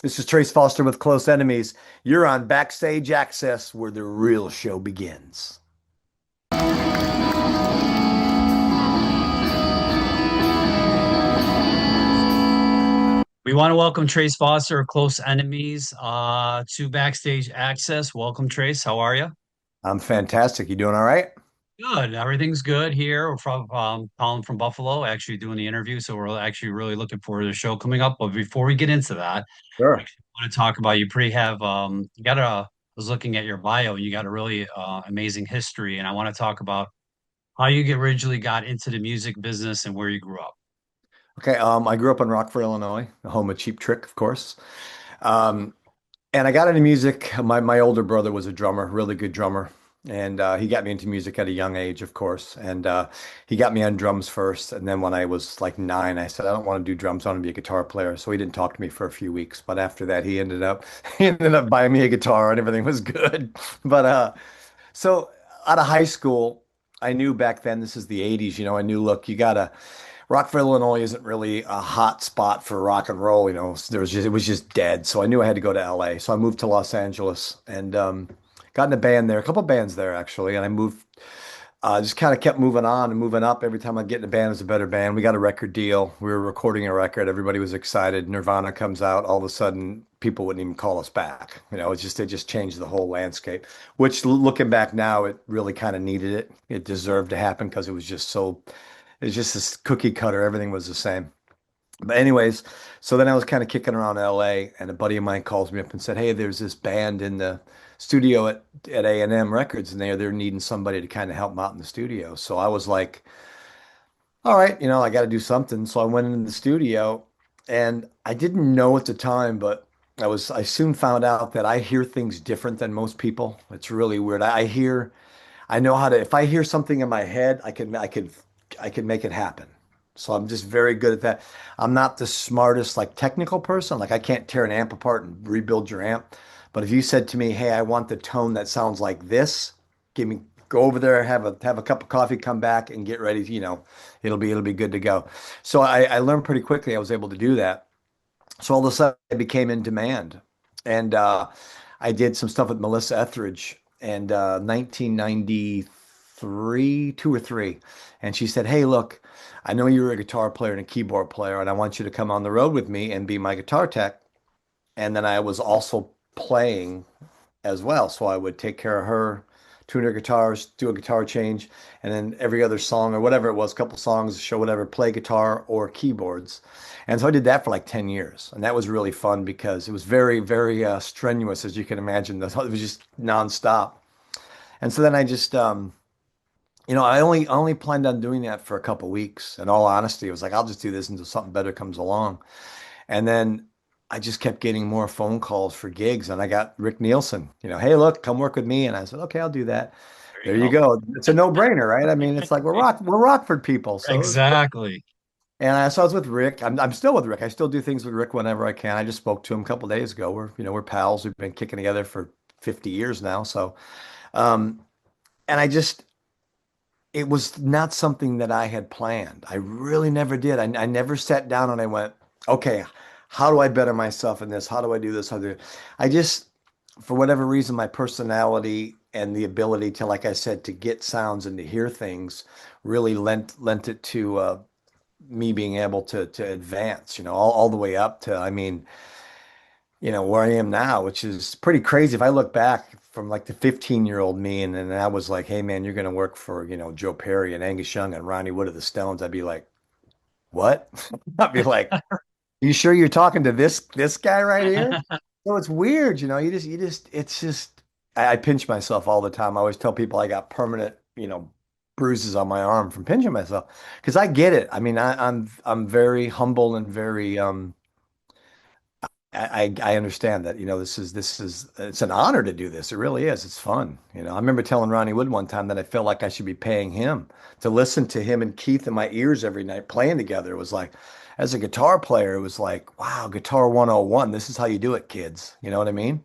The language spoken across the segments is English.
This is Trace Foster with Close Enemies. You're on Backstage Access, where the real show begins. We want to welcome Trace Foster of Close Enemies to Backstage Access. Welcome, Trace. How are you? I'm fantastic. You doing all right? Good. Everything's good here. We're from calling from Buffalo, actually doing the interview. So we're actually really looking forward to the show coming up. But before we get into that, I Sure. actually want to talk about you pretty have you got a I was looking at your bio, you got a really amazing history, and I want to talk about how you get originally got into the music business and where you grew up. Okay. I grew up in Rockford, Illinois, the home of Cheap Trick, of course. Um, and I got into music. My older brother was a drummer, really good drummer. And he got me into music at a young age, of course. And he got me on drums first. And then when I was like 9, I said, I don't want to do drums. I want to be a guitar player. So he didn't talk to me for a few weeks. But after that, he ended up he ended up buying me a guitar and everything was good. But so out of high school, I knew back then, this is the 80s, I knew, look, you gotta, Rockville, Illinois isn't really a hot spot for rock and roll, it was just dead. So I knew I had to go to LA. So I moved to Los Angeles and got in a band there, a couple bands there actually. And I moved just kind of kept moving on and moving up. Every time I get in a band, it's a better band. We got a record deal. We were recording a record. Everybody was excited. Nirvana comes out. All of a sudden, people wouldn't even call us back. It just changed the whole landscape. Which, looking back now, it really kind of needed it. It deserved to happen because it was just this cookie cutter. Everything was the same. But anyways, so then I was kind of kicking around LA, and a buddy of mine calls me up and said, "Hey, there's this band in the studio at A&M Records, and they're needing somebody to kind of help them out in the studio." So I was like, "All right, I got to do something." So I went into the studio, and I didn't know at the time, but I soon found out that I hear things different than most people. It's really weird. I know how to, if I hear something in my head, I can make it happen. So I'm just very good at that. I'm not the smartest, like technical person. Like I can't tear an amp apart and rebuild your amp. But if you said to me, "Hey, I want the tone that sounds like this," go over there, have a cup of coffee, come back and get ready. It'll be good to go. So I learned pretty quickly I was able to do that. So all of a sudden I became in demand. And I did some stuff with Melissa Etheridge and 1993, 2 or 3. And she said, "Hey, look, I know you're a guitar player and a keyboard player, and I want you to come on the road with me and be my guitar tech." And then I was also playing as well. So I would take care of her, tune her guitars, do a guitar change, and then every other song or whatever it was, a couple songs, show whatever, play guitar or keyboards. And so I did that for like 10 years. And that was really fun because it was very, very strenuous, as you can imagine. It was just nonstop. And so then I just, I only planned on doing that for a couple weeks. In all honesty, it was like, I'll just do this until something better comes along. And then I just kept getting more phone calls for gigs, and I got Rick Nielsen, "Hey, look, come work with me." And I said, "Okay, I'll do that." There There you you go. go. It's a no-brainer, right? I mean, it's like we're Rockford people, so it was cool. Exactly. So I was with Rick. I'm still with Rick. I still do things with Rick whenever I can. I just spoke to him a couple days ago. We're pals. We've been kicking together for 50 years now. So, um, and I just it was not something that I had planned. I really never did. I never sat down and I went, "Okay, how do I better myself in this? How do I do this? How do I just, for whatever reason, my personality and the ability to, like I said, to get sounds and to hear things really lent it to me being able to advance, all the way up to, I mean, where I am now, which is pretty crazy. If I look back from like the 15-year-old me, and then I was like, "Hey man, you're going to work for, Joe Perry and Angus Young and Ronnie Wood of the Stones," I'd be like, "What?" I'd be like, "You sure you're talking to this guy right here?" So it's weird, it's just, I pinch myself all the time. I always tell people I got permanent, bruises on my arm from pinching myself because I get it. I mean, I'm very humble and very I understand that, this is it's an honor to do this. It really is. It's fun. I remember telling Ronnie Wood one time that I felt like I should be paying him to listen to him and Keith in my ears every night playing together. It was like, as a guitar player, it was like, wow, guitar 101. This is how you do it, kids. You know what I mean?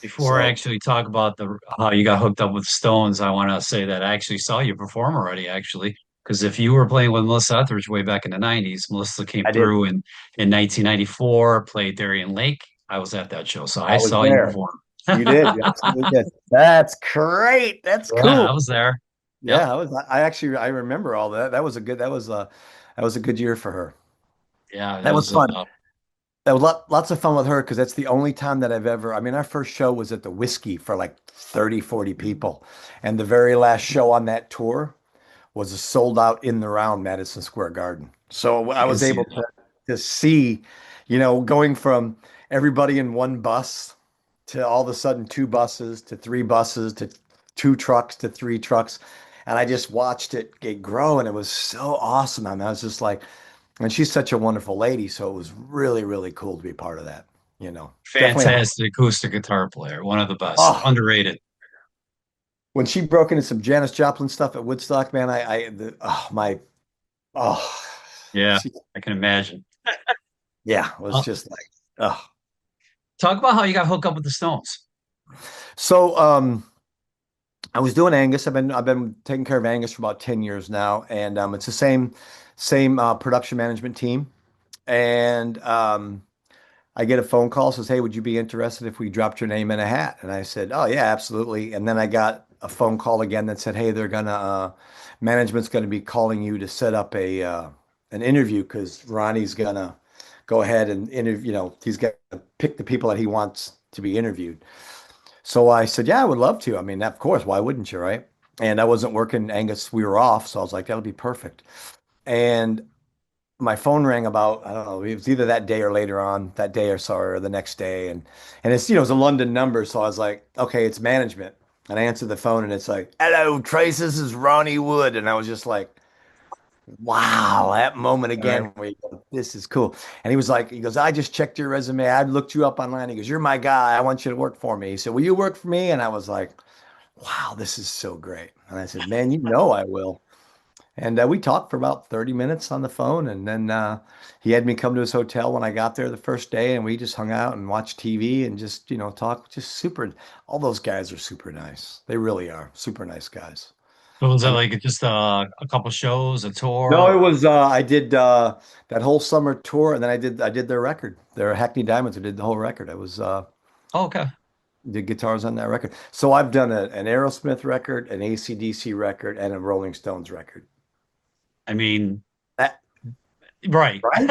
Before I So actually talk about the how you got hooked up with Stones, I want to say that I actually saw you perform already, actually. Because if you were playing with Melissa Etheridge way back in the 90s, Melissa came I did. through in 1994, played Darien Lake. I was at that show, so I I was saw you there. perform. You did. You absolutely did. That's great. That's Yeah, I cool. was there. Yep. Yeah, I was. I actually I remember all that. That was a good year for her. Yeah, it That was was fun. That was lots of fun with her because that's the only time that I've ever. I mean, our first show was at the Whiskey for like 30, 40 people, and the very last show on that tour was a sold out in the round Madison Square Garden. So I I can was see able that. to see, going from everybody in one bus to all of a sudden two buses to three buses to two trucks to three trucks. And I just watched it grow and it was so awesome. I mean, I was just like, and she's such a wonderful lady. So it was really, really cool to be part of that, Definitely. Fantastic acoustic guitar player, one of the best, Oh, underrated. when she broke into some Janis Joplin stuff at Woodstock, man, oh, Yeah, she, I can imagine. yeah, it was Uh, just like, oh. Talk about how you got hooked up with the Stones. So, I was doing Angus. I've been taking care of Angus for about 10 years now, and it's the same production management team. And I get a phone call says, "Hey, would you be interested if we dropped your name in a hat?" And I said, "Oh yeah, absolutely." And then I got a phone call again that said, "Hey, they're gonna management's gonna be calling you to set up a an interview because Ronnie's gonna go ahead and interview. He's gonna pick the people that he wants to be interviewed." So I said, "Yeah, I would love to. I mean, of course, why wouldn't you, right?" And I wasn't working Angus. We were off, so I was like, "That'll be perfect." And my phone rang about, I don't know, it was either that day or later on, that day or so, or the next day. And it's, it's a London number. So I was like, okay, it's management. And I answered the phone and it's like, "Hello, Trace, this is Ronnie Wood." And I was just like, wow, that moment All right. again where you go, this is cool. And he goes, "I just checked your resume. I looked you up online." He goes, "You're my guy. I want you to work for me." He said, "Will you work for me?" And I was like, wow, this is so great. And I said, "Man, you know I will." And we talked for about 30 minutes on the phone. And then he had me come to his hotel when I got there the first day. And we just hung out and watched TV and just, talk. Just super. All those guys are super nice. They really are super nice guys. So was I that mean, like just a couple shows, a no, tour? it was, I did that whole summer tour and then I did their record. Their Hackney Diamonds. I did the whole record. I was, Oh, okay. did guitars on that record. So I've done an Aerosmith record, an AC/DC record, and a Rolling Stones record. I mean, That, right. right?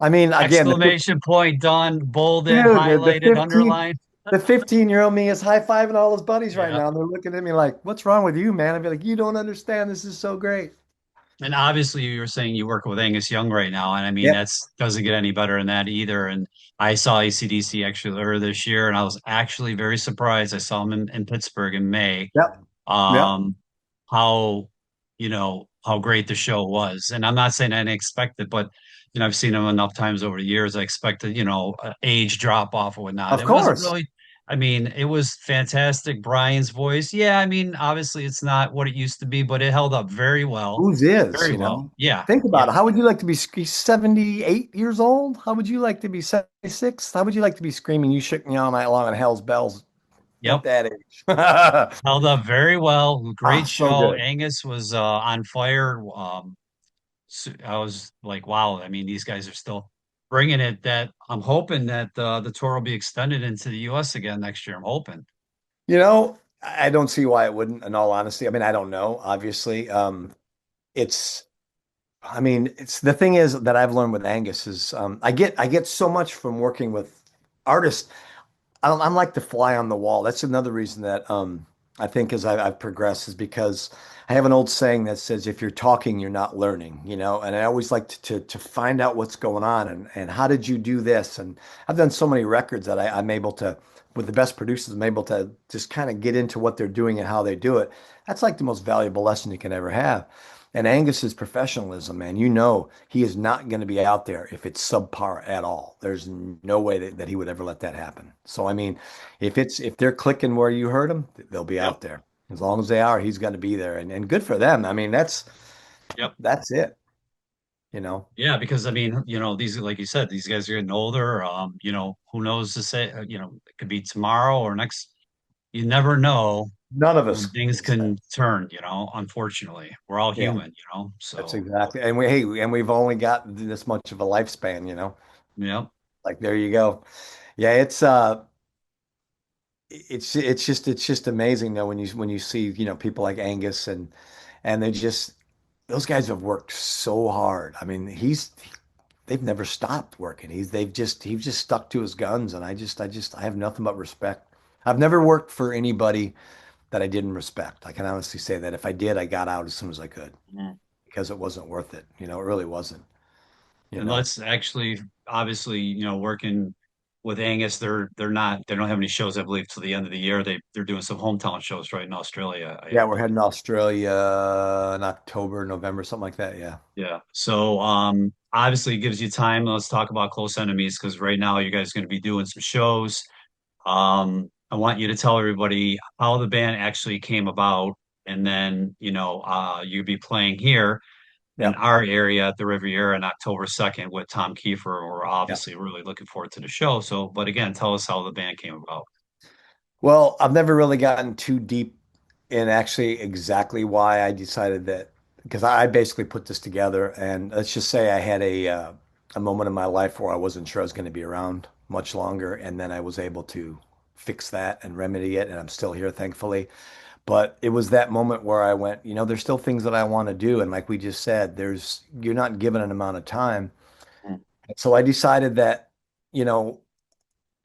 I mean, again, Exclamation point, done, bolded, dude, highlighted, underlined. the 15-year-old me is high-fiving all his buddies right Yeah. now. And they're looking at me like, "What's wrong with you, man?" I'd be like, "You don't understand. This is so great." And obviously, you were saying you work with Angus Young right now, and I mean Yep. that's doesn't get any better than that either. And I saw AC/DC actually earlier this year, and I was actually very surprised. I saw him in Pittsburgh in May. Yep. Yep. Um, how how great the show was, and I'm not saying I didn't expect it, but I've seen him enough times over the years. I expected a age drop off or whatnot. Of It wasn't course. really. I mean, it was fantastic. Brian's voice, yeah. I mean, obviously, it's not what it used to be, but it held up very well. Whose is, Very well. Yeah. Think about Yeah. it. How would you like to be 78 years old? How would you like to be 76? How would you like to be screaming, "You shook me all night long" on Hell's Bells at Yep. that age? Held up very well. Ah, Great so show. good. Angus was on fire. I was like, wow. I mean, these guys are still bringing it. That I'm hoping that the tour will be extended into the U.S. again next year. I'm hoping. I don't see why it wouldn't, in all honesty. I mean, I don't know, obviously. It's, I mean, it's the thing is that I've learned with Angus is I get so much from working with artists. I'm like the fly on the wall. That's another reason that I think as I've progressed is because I have an old saying that says if you're talking, you're not learning, and I always like to find out what's going on and how did you do this? And I've done so many records that I'm able to, with the best producers, I'm able to just kind of get into what they're doing and how they do it. That's like the most valuable lesson you can ever have. And Angus's professionalism, man, he is not going to be out there if it's subpar at all. There's no way that he would ever let that happen. So I mean, if they're clicking where you heard them, they'll be Yep. out there. As long as they are, he's going to be there, and good for them. I mean, Yep. that's it. You know, Yeah, because I mean, these like you said, these guys are getting older. Who knows to say, it could be tomorrow or next. You never know none of us when things can say. can turn, unfortunately. We're all Yeah, human. that's So, exactly. And we've only got this much of a lifespan. yeah. Like there you go. Yeah, it's just amazing though when you see, people like Angus and they just those guys have worked so hard. I mean, they've never stopped working. He's just stuck to his guns and I have nothing but respect. I've never worked for anybody that I didn't respect. I can honestly say that if I did, I got out as soon as I could Mhm. because it wasn't worth it. It really wasn't, you And know. let's actually, obviously, working with Angus, they don't have any shows, I believe, till the end of the year. They're doing some hometown shows right in Australia, Yeah, I we're believe. heading to Australia in October, November, something like that. Yeah. Yeah. So obviously it gives you time. Let's talk about Close Enemies because right now you guys are going to be doing some shows. I want you to tell everybody how the band actually came about, and then you'll be playing here in Yeah. our area at the Riviera on October 2nd with Tom Kiefer. We're Yeah. obviously really looking forward to the show. So, but again, tell us how the band came about. Well, I've never really gotten too deep in actually exactly why I decided that because I basically put this together and let's just say I had a moment in my life where I wasn't sure I was going to be around much longer and then I was able to fix that and remedy it and I'm still here thankfully. But it was that moment where I went, there's still things that I want to do and like we just said, you're not given an amount of time. Mm. So I decided that, you know,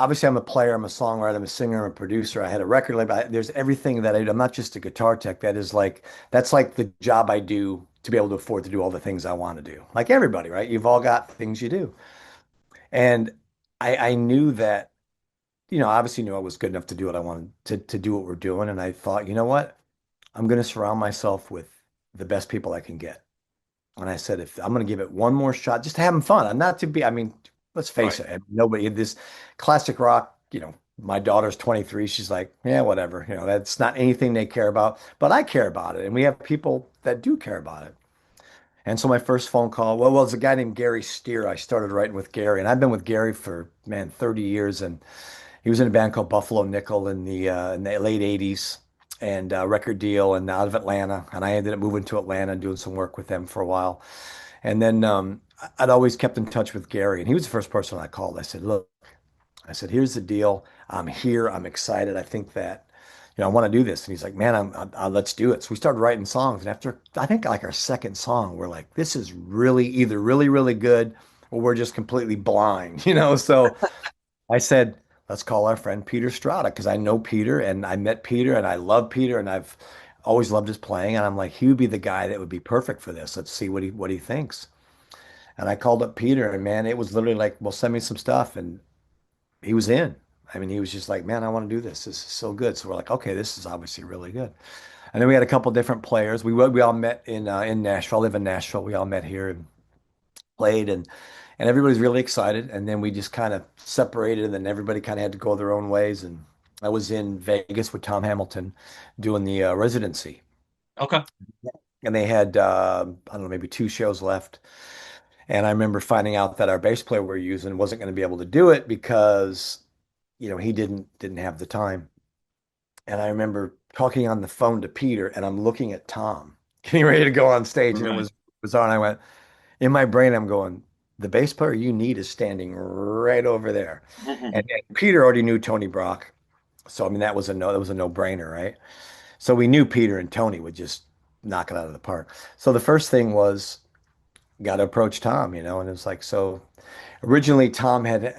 obviously I'm a player, I'm a songwriter, I'm a singer, I'm a producer. I had a record label. There's everything that I do. I'm not just a guitar tech. That's like the job I do to be able to afford to do all the things I want to do. Like everybody, right? You've all got things you do. And I knew that, obviously knew I was good enough to do what I wanted to do what we're doing. And I thought, you know what? I'm going to surround myself with the best people I can get. And I said, if I'm going to give it one more shot, just having fun. I'm not to be, I mean, let's face Right. it, nobody, this classic rock, my daughter's 23. She's like, yeah, whatever. That's not anything they care about, but I care about it. And we have people that do care about it. And so my first phone call, well, it's a guy named Gary Steer. I started writing with Gary, and I've been with Gary for, man, 30 years. And he was in a band called Buffalo Nickel in the late 80s and record deal and out of Atlanta. And I ended up moving to Atlanta and doing some work with them for a while. And then I'd always kept in touch with Gary, and he was the first person I called. I said, look, I said, here's the deal. I'm here. I'm excited. I think that, I want to do this. And he's like, man, let's do it. So we started writing songs. And after, I think like our second song, we're like, this is really either really, really good or we're just completely blind, So I said, let's call our friend Peter Strada because I know Peter and I met Peter and I love Peter and I've always loved his playing. And I'm like, he would be the guy that would be perfect for this. Let's see what he thinks. And I called up Peter and man, it was literally like, well, send me some stuff. And he was in. I mean, he was just like, man, I want to do this. This is so good. So we're like, okay, this is obviously really good. And then we had a couple different players. We all met in Nashville. I live in Nashville. We all met here and played and everybody's really excited. And then we just kind of separated and then everybody kind of had to go their own ways. And I was in Vegas with Tom Hamilton doing the residency. Okay. And they had I don't know, maybe two shows left. And I remember finding out that our bass player we are using wasn't going to be able to do it because, he didn't have the time. And I remember talking on the phone to Peter and I'm looking at Tom getting ready to go on stage and it Right. was bizarre. And I went, in my brain, I'm going, the bass player you need is standing right over there. And Peter already knew Tony Brock. So I mean that was a no-brainer, right? So we knew Peter and Tony would just knock it out of the park. So the first thing was got to approach Tom, and it was like so originally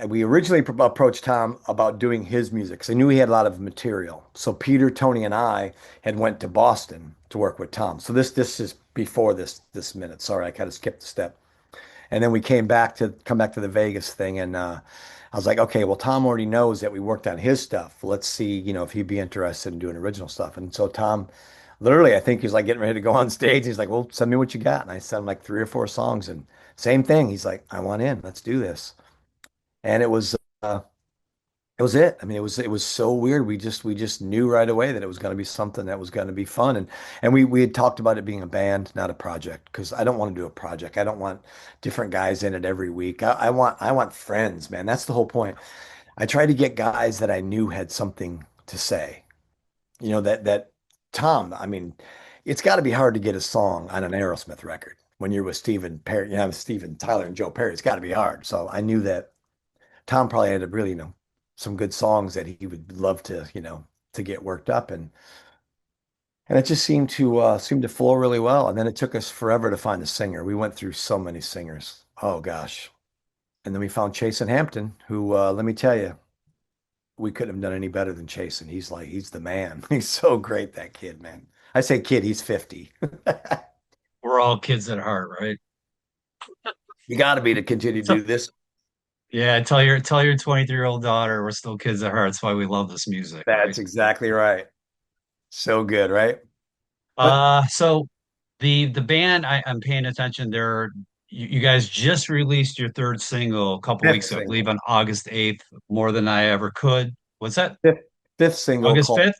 we originally approached Tom about doing his music because I knew he had a lot of material. So Peter, Tony, and I had went to Boston to work with Tom. So this is before this minute. Sorry, I kind of skipped a step. And then we come back to the Vegas thing, and I was like, okay, well, Tom already knows that we worked on his stuff. Let's see, if he'd be interested in doing original stuff. And so Tom, literally, I think he's like getting ready to go on stage. He's like, well, send me what you got. And I sent him like three or four songs, and same thing. He's like, I want in. Let's do this. And it was it. I mean, it was so weird. We just knew right away that it was going to be something that was going to be fun. And we had talked about it being a band, not a project, because I don't want to do a project. I don't want different guys in it every week. I want friends, man. That's the whole point. I tried to get guys that I knew had something to say. That Tom, I mean, it's got to be hard to get a song on an Aerosmith record when you're with Steven Perry, Steven Tyler and Joe Perry. It's got to be hard. So I knew that Tom probably had a really, some good songs that he would love to, to get worked up and it just seemed to flow really well. And then it took us forever to find a singer. We went through so many singers. Oh gosh. And then we found Chasen Hampton, who let me tell you, we couldn't have done any better than Chasen. He's the man. He's so great, that kid, man. I say kid, he's 50. We're all kids at heart, right? You got to be to continue to So do this. yeah, tell your 23-year-old daughter we're still kids at heart. That's why we love this music, right? That's exactly right. So good, right? But So the band I'm paying attention. You guys just released your third single a couple fifth weeks ago, I believe single, on August 8th, More Than I Ever Could. What's that? fifth single August called, 5th?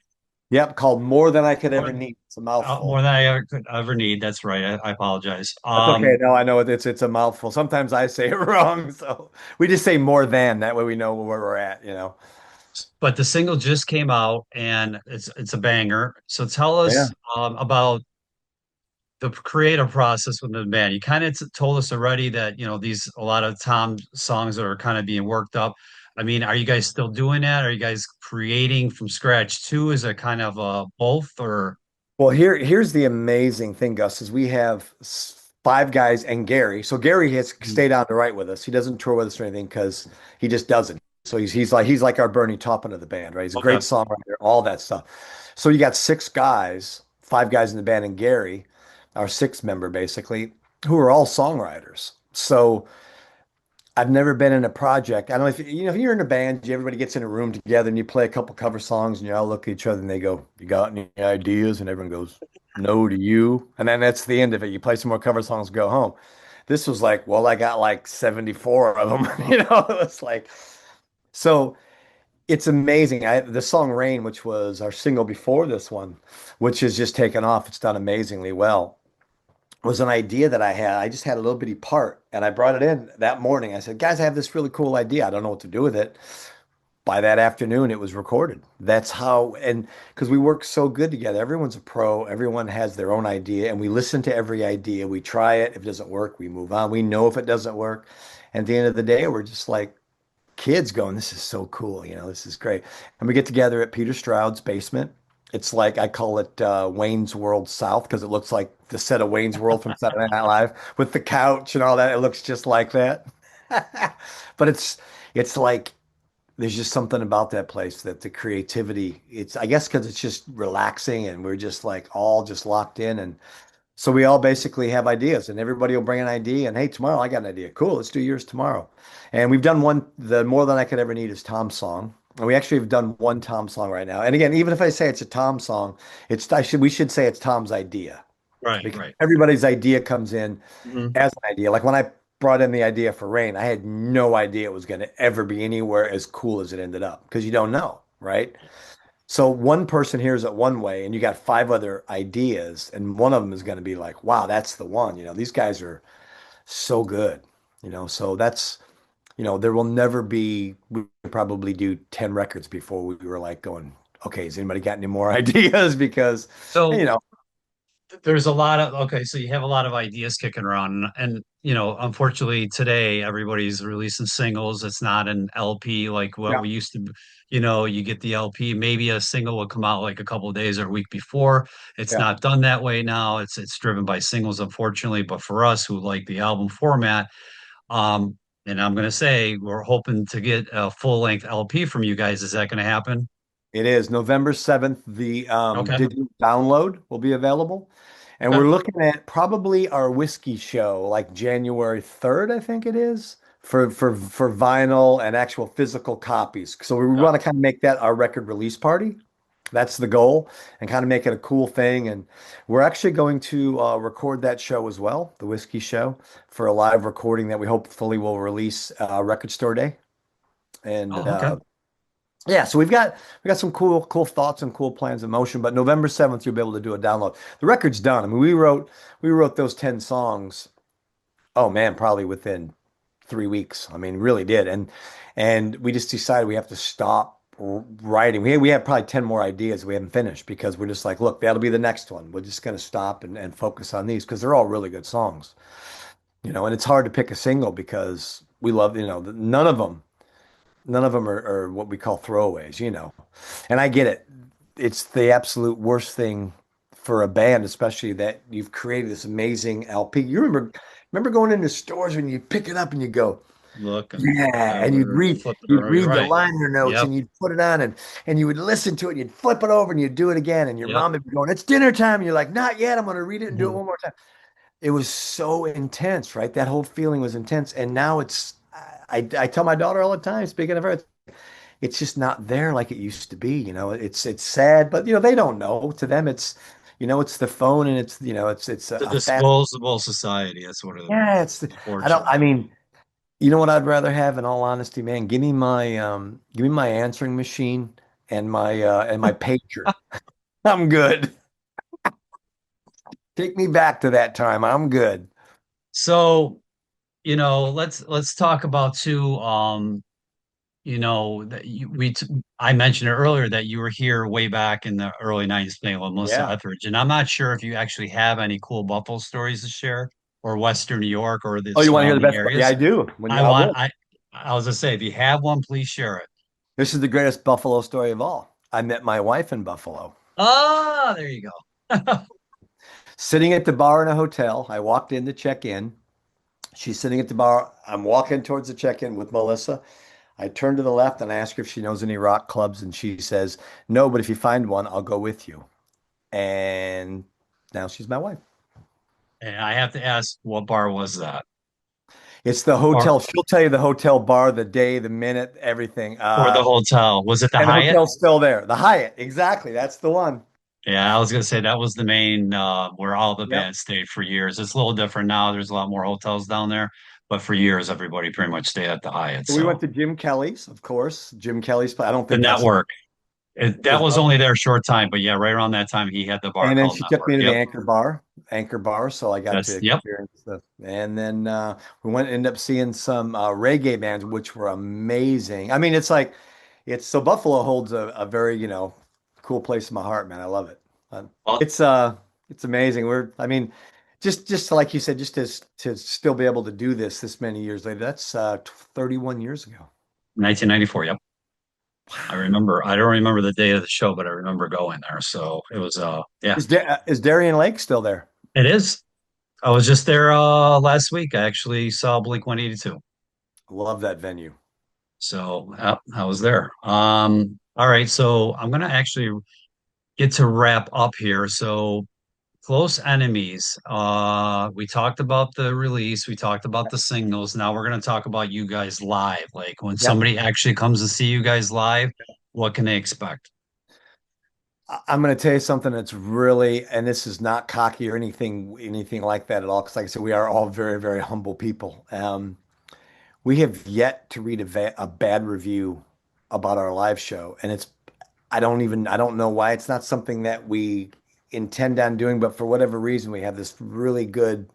yep, called More Than I Could More, Ever Need. It's a more mouthful. than I ever could ever need. That's right. I apologize. That's okay. No, I know it's a mouthful. Sometimes I say it wrong, so we just say more than. That way we know where we're at. But the single just came out and it's a banger. So tell us Yeah. about the creative process with the band. You kind of told us already that, these a lot of Tom songs that are kind of being worked up. I mean, are you guys still doing that? Are you guys creating from scratch too? Is it kind of both or Well, here's the amazing thing, Gus, is we have five guys and Gary. So Gary has stayed on to write with us. He doesn't tour with us or anything because he just doesn't. So he's like our Bernie Taupin of the band, right? He's a okay. great songwriter, all that stuff. So you got six guys, five guys in the band, and Gary, our sixth member, basically, who are all songwriters. So I've never been in a project. I don't know if you're in a band, everybody gets in a room together and you play a couple cover songs and you all look at each other and they go, "You got any ideas?" And everyone goes, "No, to you." And then that's the end of it. You play some more cover songs, go home. This was like, well, I got like 74 of them. It's like, so it's amazing. The song Rain, which was our single before this one, which has just taken off. It's done amazingly well was an idea that I had. I just had a little bitty part and I brought it in that morning. I said, guys, I have this really cool idea. I don't know what to do with it. By that afternoon, it was recorded. That's how, and because we work so good together, everyone's a pro, everyone has their own idea, and we listen to every idea. We try it. If it doesn't work, we move on. We know if it doesn't work. And at the end of the day, we're just like, kids going, this is so cool. This is great. And we get together at Peter Stroud's basement. It's like I call it Wayne's World South because it looks like the set of Wayne's World from Saturday Night Live with the couch and all that. It looks just like that. But it's like there's just something about that place that the creativity, it's I guess because it's just relaxing and we're just like all just locked in and so we all basically have ideas, and everybody will bring an idea. And hey, tomorrow I got an idea. Cool, let's do yours tomorrow. And we've done one. The More Than I Could Ever Need is Tom's song, and we actually have done one Tom song right now. And again, even if I say it's a Tom song, we should say it's Tom's idea Right, because right. everybody's idea comes in Mhm. as an idea. Like when I brought in the idea for Rain, I had no idea it was going to ever be anywhere as cool as it ended up because you don't know, right? So one person hears it one way, and you got five other ideas, and one of them is going to be like, "Wow, that's the one." These guys are so good. So there will never be. We could probably do 10 records before we were like going, "Okay, has anybody got any more ideas?" Because, and, So there's a lot of okay, so you have a lot of ideas kicking around, and unfortunately today everybody's releasing singles. It's not an LP like what yeah, we used to. You get the LP, maybe a single will come out like a couple of days or a week before. It's yeah, not done that way now. It's driven by singles, unfortunately. But for us who like the album format, um, and I'm gonna say we're hoping to get a full length LP from you guys. Is that gonna happen? it is November 7th. The Okay. digital download will be available. And Okay. we're looking at probably our whiskey show, like January 3rd, I think it is, for vinyl and actual physical copies. So we Yeah. want to kind of make that our record release party. That's the goal, and kind of make it a cool thing. And we're actually going to record that show as well, the whiskey show, for a live recording that we hopefully will release Record Store Day. And Oh, okay. yeah, so we got some cool thoughts and cool plans in motion. But November 7th, you'll be able to do a download. The record's done. I mean, we wrote those 10 songs. Oh man, probably within 3 weeks. I mean, really did. And we just decided we have to stop writing. We have probably 10 more ideas we haven't finished because we're just like, look, that'll be the next one. We're just gonna stop and focus on these because they're all really good songs. And it's hard to pick a single because we love, none of them. none of them are what we call throwaways, you know. And I get it. It's the absolute worst thing for a band, especially that you've created this amazing LP. You remember going into stores when you pick it up and you go, Look and yeah, and whatever, flip it you'd around. You're read the right. liner notes Yep. and you'd put it on and you would listen to it and you'd flip it over and you'd do it again and your Yep. mom would be going, it's dinner time. And you're like, not yet. I'm going to read it and do it Mhm. one more time. It was so intense, right? That whole feeling was intense. And now I tell my daughter all the time, speaking of her, it's just not there like it used to be. You know, it's sad, but you know, they don't know. To them, it's the phone and it's The a fast. disposable society. That's what it is, Yeah, I unfortunately. mean, you know what I'd rather have in all honesty, man? Give me my answering machine and my pager. I'm good. Take me back to that time. I'm good. So, let's talk about too. That I mentioned it earlier that you were here way back in the early 90s playing with Melissa Yeah. Etheridge, and I'm not sure if you actually have any cool Buffalo stories to share or Western New York or the Oh, you want to hear the surrounding best part? Yeah, I areas. do. I I want will. I was gonna say if you have one, please share it. This is the greatest Buffalo story of all. I met my wife in Buffalo. Ah, there you go. Sitting at the bar in a hotel. I walked in to check in. She's sitting at the bar. I'm walking towards the check-in with Melissa. I turn to the left and I ask her if she knows any rock clubs, and she says, no, but if you find one, I'll go with you. And now she's my wife. And I have to ask, what bar was that? It's the Or hotel. She'll tell you the hotel bar, the day, the minute, everything. or the hotel? Was it the And the Hyatt? hotel's still there. The Hyatt. Exactly. That's the one. Yeah, I was gonna say that was the main where all the Yep. bands stayed for years. It's a little different now. There's a lot more hotels down there, but for years everybody pretty much stayed at the Hyatt. So we So went to Jim Kelly's, of course. Jim Kelly's. I don't the think that's Network, that is was only there a short time, but yeah, right around that time he had the bar And then called she took Network. me to the Yep, Anchor Bar, so I got to yep. experience the. And then we went and ended up seeing some reggae bands, which were amazing. I mean, it's so Buffalo holds a very, cool place in my heart, man. I love it. Well, It's amazing. I mean, just like you said, just to still be able to do this many years later. That's 31 years ago. 1994. Yep, I Wow. remember. I don't remember the day of the show, but I remember going there. So it was yeah, Is Darien Lake still there? it is. I was just there last week. I actually saw Blink 182. Love that venue. So I was there. All right, so I'm gonna actually get to wrap up here. So close enemies. We talked about the release, we talked about the singles. Now we're gonna talk about you guys live. Like when Yep. somebody actually comes to see you guys live, what can they expect? I'm going to tell you something that's really, and this is not cocky or anything like that at all. Because, like I said, we are all very, very humble people. We have yet to read a bad review about our live show, and I don't know why. It's not something that we intend on doing, but for whatever reason, we have this really good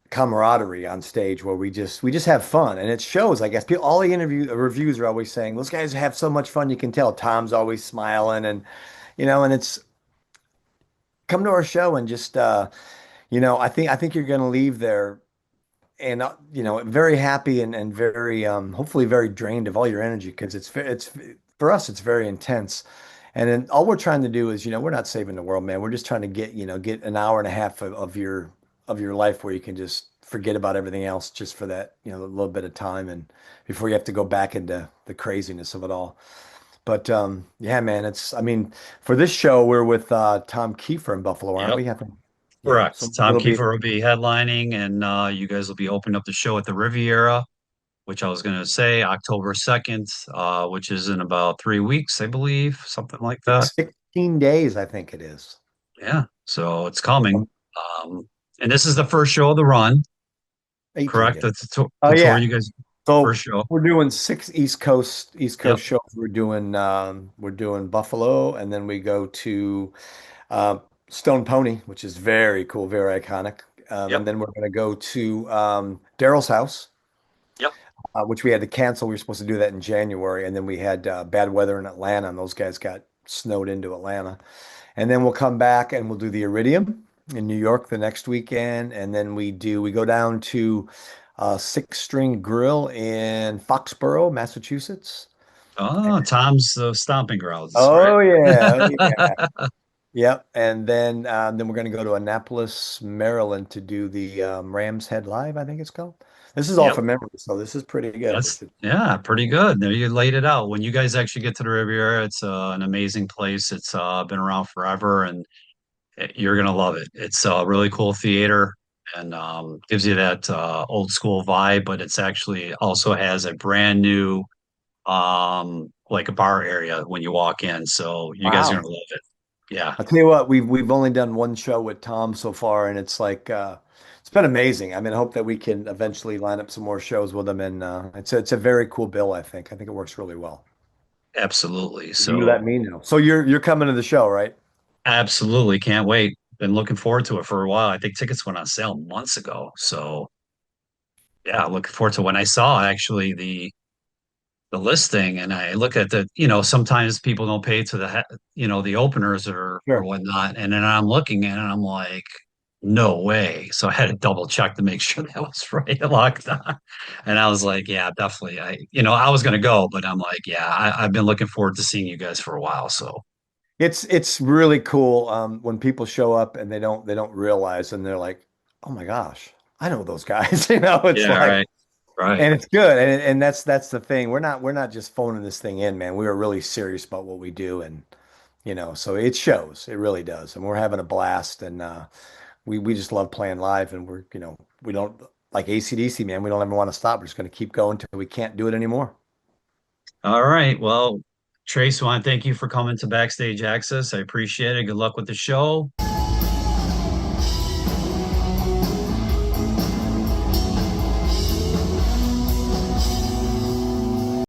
camaraderie on stage where we just have fun, and it shows. I guess all the reviews are always saying those guys have so much fun. You can tell Tom's always smiling, and and it's come to our show and just I think you're going to leave there and very happy and very hopefully very drained of all your energy because it's for us it's very intense. And then all we're trying to do is, we're not saving the world, man. We're just trying to get an hour and a half of your life where you can just forget about everything else just for that, a little bit of time and before you have to go back into the craziness of it all. But yeah, man, I mean, for this show, we're with Tom Kiefer in Buffalo, aren't Yep, we? I think. Yeah. So correct. Tom it'll be Kiefer will be headlining, and you guys will be opening up the show at the Riviera, which I was going to say October 2nd, which is in about 3 weeks, I believe, something like that. 16 days, I think it is. Yeah, so it's coming. Um, and this is the first show of the run, 18 correct? days. Oh The tour yeah. you guys So first show. we're doing six East Coast Yep, shows. We're doing Buffalo, and then we go to uh, Stone Pony, which is very cool, very iconic. yep, And then we're going to go to Daryl's house, yep, which we had to cancel. We were supposed to do that in January, and then we had bad weather in Atlanta, and those guys got snowed into Atlanta. And then we'll come back and we'll do the Iridium in New York the next weekend, and then we go down to Six String Grill in Foxborough, Massachusetts. Oh, Tom's stomping grounds, right? Oh yeah, oh, yeah. Yep. And then we're going to go to Annapolis, Maryland to do the Rams Head Live, I think it's called. This is all Yep. from memory, so this is pretty good. That's yeah, pretty good. There you laid it out. When you guys actually get to the Riviera, it's an amazing place. It's been around forever, and you're gonna love it. It's a really cool theater and gives you that old school vibe, but it's actually also has a brand new like a bar area when you walk in. So you guys are Wow. gonna love it. Yeah, I'll tell you what, we've only done one show with Tom so far, and it's like it's been amazing. I mean, I hope that we can eventually line up some more shows with him, and it's a very cool bill, I think. I think it works really well. absolutely. You So let me know. So you're coming to the show, right? absolutely can't wait. Been looking forward to it for a while. I think tickets went on sale months ago. So yeah, looking forward to when I saw actually the listing and I look at the, sometimes people don't pay to the openers or Sure. whatnot. And then I'm looking at it and I'm like, no way. So I had to double check to make sure that was right locked on. And I was like, yeah, definitely. I was going to go, but I'm like, yeah, I've been looking forward to seeing you guys for a while. So It's really cool when people show up and they don't realize and they're like, oh my gosh, I know those guys. It's yeah, like right, right. and it's good and that's the thing. We're not just phoning this thing in, man. We are really serious about what we do and so it shows. It really does. And we're having a blast and we just love playing live and we don't like AC/DC, man. We don't ever want to stop. We're just going to keep going till we can't do it anymore. All right. Well, Trace, I want to thank you for coming to Backstage Access. I appreciate it. Good luck with the show.